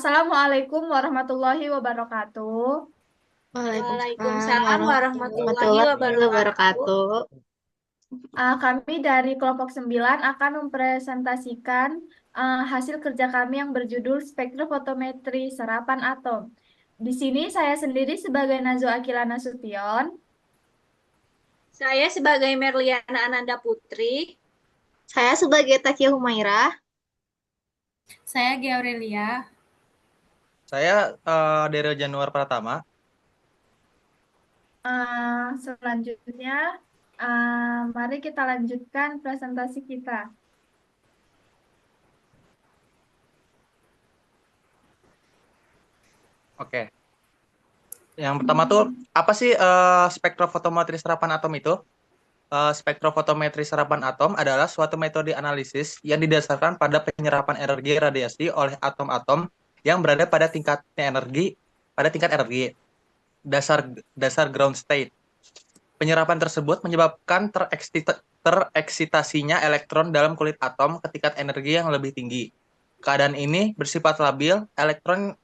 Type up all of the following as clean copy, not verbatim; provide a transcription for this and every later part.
Assalamualaikum warahmatullahi wabarakatuh. Waalaikumsalam Waalaikumsalam warahmatullahi warahmatullahi wabarakatuh. wabarakatuh. Kami dari kelompok 9 akan mempresentasikan hasil kerja kami yang berjudul Spektrofotometri Serapan Atom. Di sini saya sendiri sebagai Nazwa Akila Nasution. Saya sebagai Merliana Ananda Putri. Saya sebagai Takia Humaira. Saya Georelia. Saya Daryl Januar Pratama. Selanjutnya, mari kita lanjutkan presentasi kita. Oke. Yang pertama tuh apa sih spektrofotometri serapan atom itu? Spektrofotometri serapan atom adalah suatu metode analisis yang didasarkan pada penyerapan energi radiasi oleh atom-atom yang berada pada tingkat energi dasar ground state. Penyerapan tersebut menyebabkan tereksitasinya elektron dalam kulit atom ke tingkat energi yang lebih tinggi. Keadaan ini bersifat labil. Elektron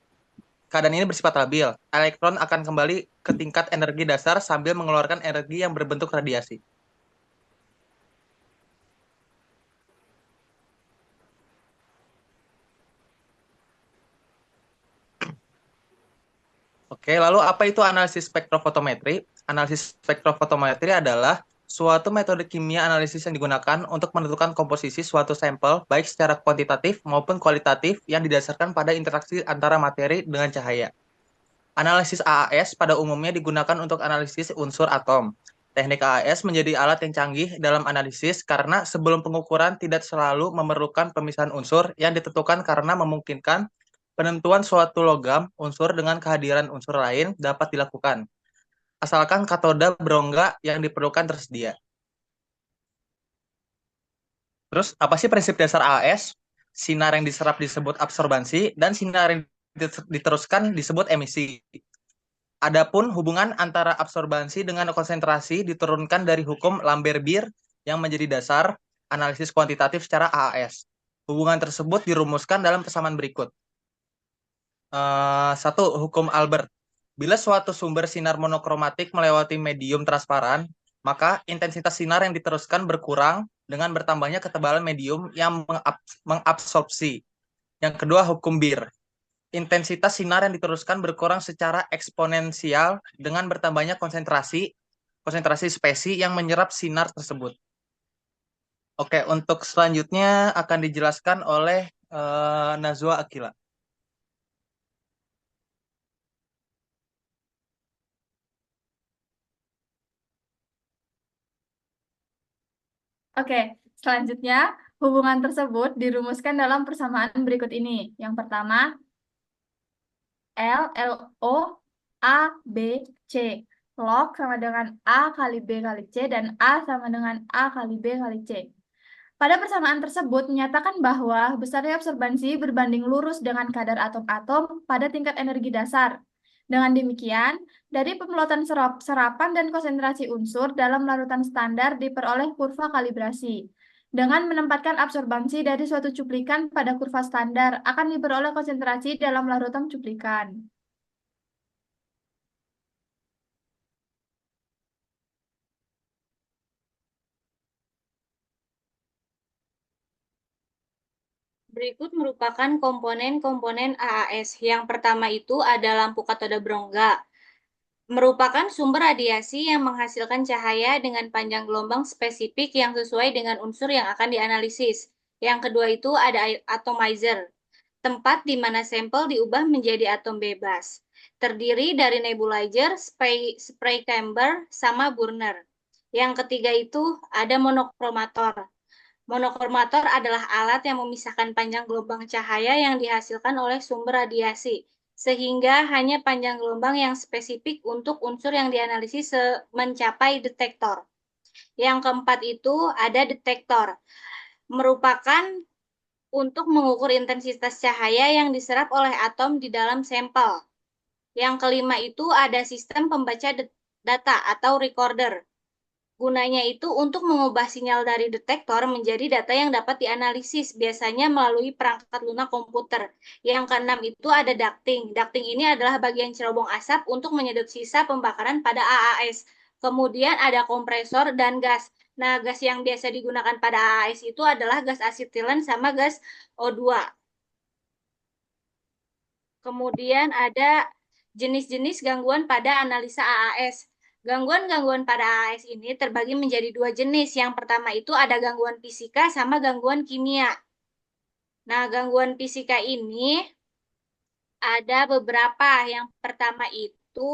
akan kembali ke tingkat energi dasar sambil mengeluarkan energi yang berbentuk radiasi. Oke, lalu apa itu analisis spektrofotometri? Analisis spektrofotometri adalah suatu metode kimia analisis yang digunakan untuk menentukan komposisi suatu sampel, baik secara kuantitatif maupun kualitatif, yang didasarkan pada interaksi antara materi dengan cahaya. Analisis AAS pada umumnya digunakan untuk analisis unsur atom. Teknik AAS menjadi alat yang canggih dalam analisis karena sebelum pengukuran tidak selalu memerlukan pemisahan unsur yang ditentukan karena memungkinkan penentuan suatu logam unsur dengan kehadiran unsur lain dapat dilakukan, asalkan katoda berongga yang diperlukan tersedia. Terus, apa sih prinsip dasar AAS? Sinar yang diserap disebut absorbansi, dan sinar yang diteruskan disebut emisi. Adapun hubungan antara absorbansi dengan konsentrasi diturunkan dari hukum Lambert-Beer yang menjadi dasar analisis kuantitatif secara AAS. Hubungan tersebut dirumuskan dalam persamaan berikut. Satu, hukum Albert. Bila suatu sumber sinar monokromatik melewati medium transparan, maka intensitas sinar yang diteruskan berkurang dengan bertambahnya ketebalan medium yang mengabsorpsi. Yang kedua, hukum Beer. Intensitas sinar yang diteruskan berkurang secara eksponensial dengan bertambahnya konsentrasi spesi yang menyerap sinar tersebut. Oke, untuk selanjutnya akan dijelaskan oleh Nazwa Akila. Oke, selanjutnya hubungan tersebut dirumuskan dalam persamaan berikut ini. Yang pertama, L O A B C. Log sama dengan A kali B kali C dan A sama dengan A kali B kali C. Pada persamaan tersebut menyatakan bahwa besarnya absorbansi berbanding lurus dengan kadar atom-atom pada tingkat energi dasar. Dengan demikian, dari pemelotan serapan dan konsentrasi unsur dalam larutan standar diperoleh kurva kalibrasi. Dengan menempatkan absorbansi dari suatu cuplikan pada kurva standar, akan diperoleh konsentrasi dalam larutan cuplikan. Berikut merupakan komponen-komponen AAS. Yang pertama itu ada lampu katoda berongga. Merupakan sumber radiasi yang menghasilkan cahaya dengan panjang gelombang spesifik yang sesuai dengan unsur yang akan dianalisis. Yang kedua itu ada atomizer, tempat di mana sampel diubah menjadi atom bebas. Terdiri dari nebulizer, spray chamber, sama burner. Yang ketiga itu ada monokromator. Monokromator adalah alat yang memisahkan panjang gelombang cahaya yang dihasilkan oleh sumber radiasi, sehingga hanya panjang gelombang yang spesifik untuk unsur yang dianalisis mencapai detektor. Yang keempat itu ada detektor, merupakan untuk mengukur intensitas cahaya yang diserap oleh atom di dalam sampel. Yang kelima itu ada sistem pembaca data atau recorder. Gunanya itu untuk mengubah sinyal dari detektor menjadi data yang dapat dianalisis, biasanya melalui perangkat lunak komputer. Yang keenam itu ada ducting. Ducting ini adalah bagian cerobong asap untuk menyedot sisa pembakaran pada AAS. Kemudian ada kompresor dan gas. Nah, gas yang biasa digunakan pada AAS itu adalah gas asetilen sama gas O2. Kemudian ada jenis-jenis gangguan pada analisa AAS. Gangguan-gangguan pada AAS ini terbagi menjadi dua jenis. Yang pertama itu ada gangguan fisika sama gangguan kimia. Nah, gangguan fisika ini ada beberapa. Yang pertama itu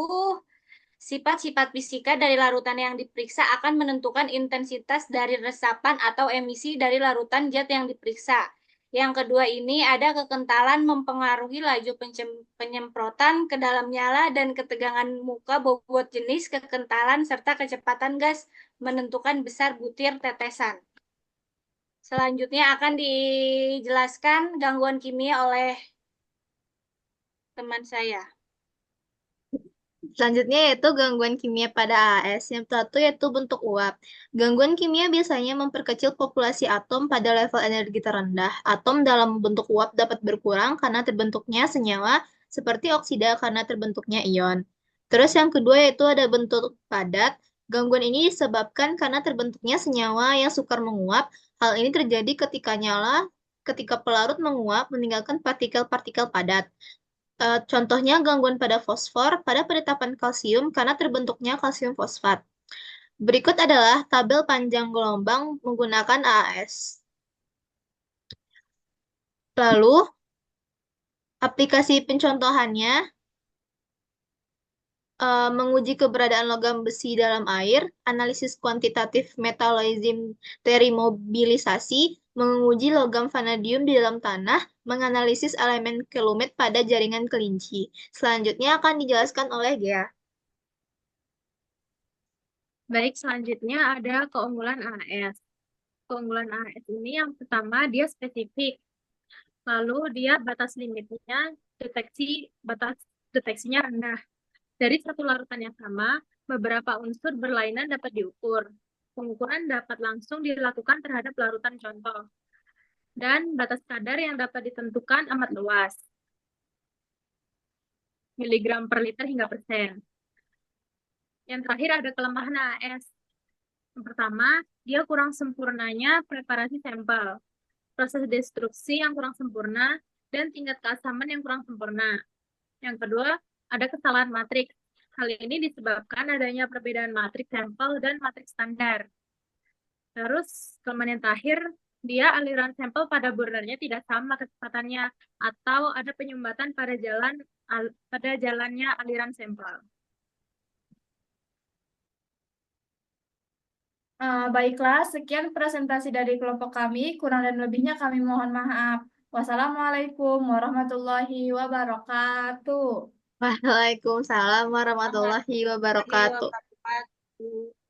sifat-sifat fisika dari larutan yang diperiksa akan menentukan intensitas dari resapan atau emisi dari larutan zat yang diperiksa. Yang kedua ini ada kekentalan mempengaruhi laju penyemprotan ke dalam nyala dan ketegangan muka bobot jenis, kekentalan, serta kecepatan gas menentukan besar butir tetesan. Selanjutnya akan dijelaskan gangguan kimia oleh teman saya. Selanjutnya yaitu gangguan kimia pada AAS. Yang satu yaitu bentuk uap. Gangguan kimia biasanya memperkecil populasi atom pada level energi terendah. Atom dalam bentuk uap dapat berkurang karena terbentuknya senyawa seperti oksida karena terbentuknya ion. Terus yang kedua yaitu ada bentuk padat. Gangguan ini disebabkan karena terbentuknya senyawa yang sukar menguap. Hal ini terjadi ketika pelarut menguap meninggalkan partikel-partikel padat. Contohnya gangguan pada fosfor pada penetapan kalsium karena terbentuknya kalsium fosfat. Berikut adalah tabel panjang gelombang menggunakan AAS. Lalu, aplikasi pencontohannya menguji keberadaan logam besi dalam air, analisis kuantitatif metallurgism terimobilisasi, menguji logam vanadium di dalam tanah, menganalisis elemen kelumet pada jaringan kelinci. Selanjutnya akan dijelaskan oleh Gea. Baik, selanjutnya ada keunggulan AAS. Keunggulan AAS ini yang pertama dia spesifik. Lalu dia batas limitnya batas deteksinya rendah. Dari satu larutan yang sama, beberapa unsur berlainan dapat diukur. Pengukuran dapat langsung dilakukan terhadap larutan contoh. Dan batas kadar yang dapat ditentukan amat luas. Miligram per liter hingga persen. Yang terakhir ada kelemahan AAS. Yang pertama, dia kurang sempurnanya preparasi sampel, proses destruksi yang kurang sempurna, dan tingkat keasaman yang kurang sempurna. Yang kedua, ada kesalahan matriks. Hal ini disebabkan adanya perbedaan matriks sampel dan matriks standar. Terus, kelemahan yang terakhir, dia aliran sampel pada burnernya tidak sama kecepatannya, atau ada penyumbatan pada jalannya aliran sampel. Baiklah, sekian presentasi dari kelompok kami. Kurang dan lebihnya kami mohon maaf. Wassalamualaikum warahmatullahi wabarakatuh. Waalaikumsalam warahmatullahi wabarakatuh. Wabarakatuh.